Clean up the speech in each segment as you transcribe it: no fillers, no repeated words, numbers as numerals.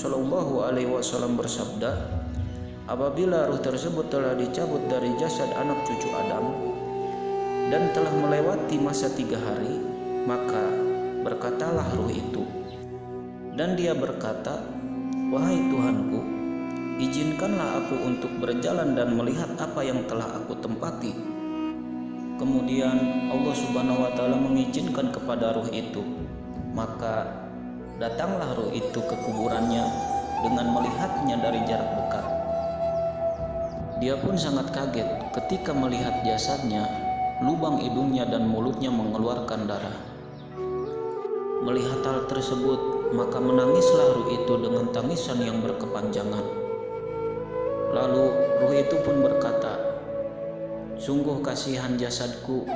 Shallallahu Alaihi Wasallam bersabda, apabila ruh tersebut telah dicabut dari jasad anak cucu Adam dan telah melewati masa 3 hari, maka berkatalah ruh itu, dan dia berkata, wahai Tuhanku, izinkanlah aku untuk berjalan dan melihat apa yang telah aku tempati. Kemudian Allah Subhanahu wa Ta'ala mengizinkan kepada ruh itu, maka datanglah ruh itu ke kuburannya dengan melihatnya dari jarak dekat. Dia pun sangat kaget ketika melihat jasadnya, lubang hidungnya dan mulutnya mengeluarkan darah. Melihat hal tersebut, maka menangislah ruh itu dengan tangisan yang berkepanjangan. Lalu ruh itu pun berkata, sungguh kasihan jasadku,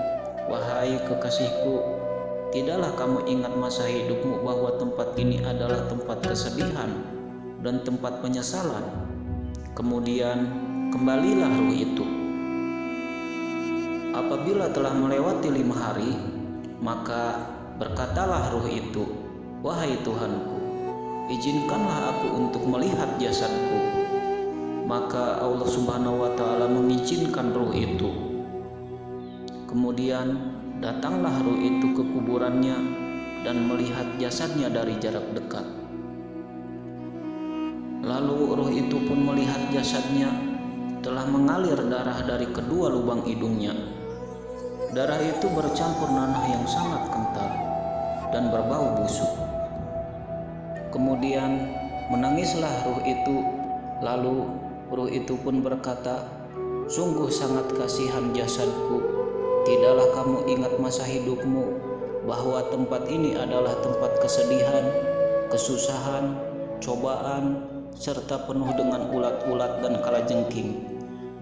wahai kekasihku, tidaklah kamu ingat masa hidupmu bahwa tempat ini adalah tempat kesedihan dan tempat penyesalan. Kemudian kembalilah ruh itu. Apabila telah melewati 5 hari, maka berkatalah ruh itu, wahai Tuhanku, izinkanlah aku untuk melihat jasadku. Maka Allah Subhanahu wa Ta'ala mengizinkan ruh itu. Kemudian datanglah ruh itu ke kuburannya dan melihat jasadnya dari jarak dekat. Lalu ruh itu pun melihat jasadnya telah mengalir darah dari kedua lubang hidungnya. Darah itu bercampur nanah yang sangat kental dan berbau busuk. Kemudian menangislah ruh itu. Lalu ruh itu pun berkata, sungguh sangat kasihan jasadku, tidaklah kamu ingat masa hidupmu bahwa tempat ini adalah tempat kesedihan, kesusahan, cobaan, serta penuh dengan ulat-ulat dan kalajengking.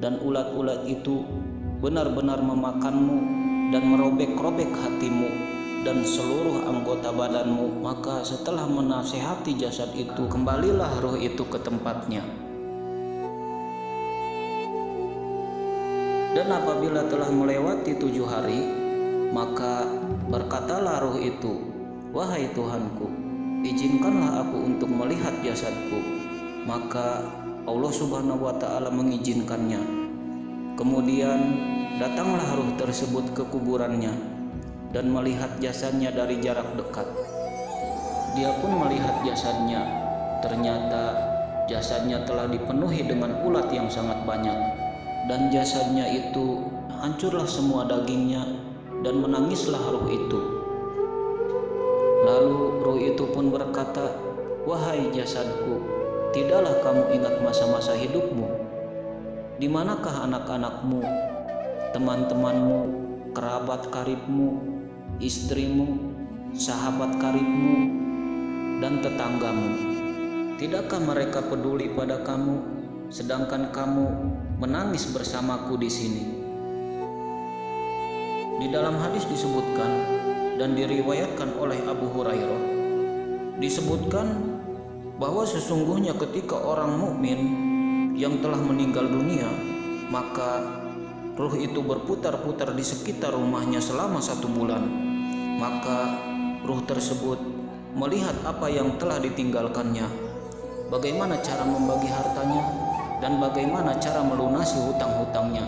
Dan ulat-ulat itu benar-benar memakanmu dan merobek-robek hatimu dan seluruh anggota badanmu. Maka setelah menasehati jasad itu, kembalilah ruh itu ke tempatnya. Dan apabila telah melewati 7 hari, maka berkatalah ruh itu, wahai Tuhanku, izinkanlah aku untuk melihat jasadku. Maka Allah Subhanahu wa Ta'ala mengizinkannya. Kemudian datanglah ruh tersebut ke kuburannya dan melihat jasadnya dari jarak dekat. Dia pun melihat jasadnya. Ternyata jasadnya telah dipenuhi dengan ulat yang sangat banyak. Dan jasadnya itu hancurlah semua dagingnya, dan menangislah ruh itu. Lalu ruh itu pun berkata, wahai jasadku, tidaklah kamu ingat masa-masa hidupmu? Di manakah anak-anakmu, teman-temanmu, kerabat karibmu, istrimu, sahabat karibmu, dan tetanggamu? Tidakkah mereka peduli pada kamu, sedangkan kamu menangis bersamaku di sini? Di dalam hadis disebutkan dan diriwayatkan oleh Abu Hurairah, disebutkan bahwa sesungguhnya ketika orang mukmin yang telah meninggal dunia, maka ruh itu berputar-putar di sekitar rumahnya selama 1 bulan. Maka ruh tersebut melihat apa yang telah ditinggalkannya, bagaimana cara membagi hartanya, dan bagaimana cara melunasi hutang-hutangnya.